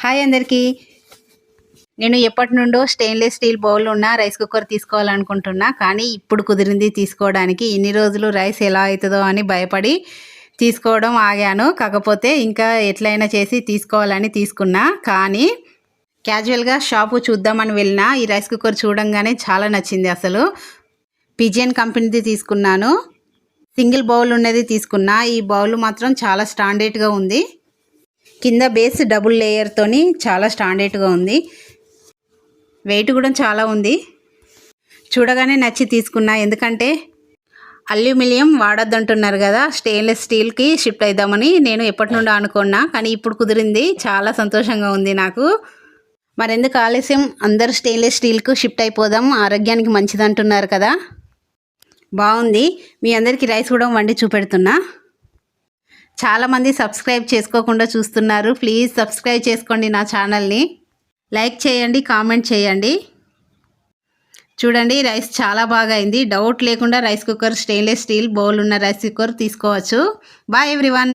Hi అందరికీ. నేను ఎప్పటి నుండో స్టెయిన్లెస్ స్టీల్ బౌల్ ఉన్న రైస్ కుక్కర్ తీసుకోవాలనుకుంటున్నా, కానీ ఇప్పుడు కుదిరింది తీసుకోవడానికి. ఇన్ని రోజులు రైస్ ఎలా అవుతుందో అని భయపడి తీసుకోవడం ఆగాను. కాకపోతే ఇంకా ఎట్లయినా చేసి తీసుకోవాలని తీసుకున్నా. కానీ క్యాజువల్గా షాపు చూద్దామని వెళ్ళినా ఈ రైస్ కుక్కర్ చూడంగానే చాలా నచ్చింది. అసలు పిజియన్ కంపెనీది తీసుకున్నాను. సింగిల్ బౌల్ ఉన్నది తీసుకున్నా. ఈ బౌల్ మాత్రం చాలా స్టాండర్డ్గా ఉంది. కింద బేస్ డబుల్ లేయర్తోని చాలా స్టాండర్డ్గా ఉంది. వెయిట్ కూడా చాలా ఉంది. చూడగానే నచ్చి తీసుకున్నా. ఎందుకంటే అల్యూమినియం వాడొద్దంటున్నారు కదా, స్టెయిన్లెస్ స్టీల్కి షిఫ్ట్ అవుదామని నేను ఎప్పటి నుండో అనుకున్నా. కానీ ఇప్పుడు కుదిరింది. చాలా సంతోషంగా ఉంది నాకు. మరెందుకు ఆలస్యం, అందరూ స్టెయిన్లెస్ స్టీల్కు షిఫ్ట్ అయిపోదాం, ఆరోగ్యానికి మంచిది అంటున్నారు కదా. బాగుంది. మీ అందరికీ రైస్ కూడా వండి చూపెడుతున్నా. చాలామంది సబ్స్క్రైబ్ చేసుకోకుండా చూస్తున్నారు. ప్లీజ్ సబ్స్క్రైబ్ చేసుకోండి నా ఛానల్ని. లైక్ చేయండి, కామెంట్ చేయండి. చూడండి, రైస్ చాలా బాగా అయింది. డౌట్ లేకుండా rice cooker, stainless steel bowl ఉన్న రైస్ కుక్కర్ తీసుకోవచ్చు. Bye everyone.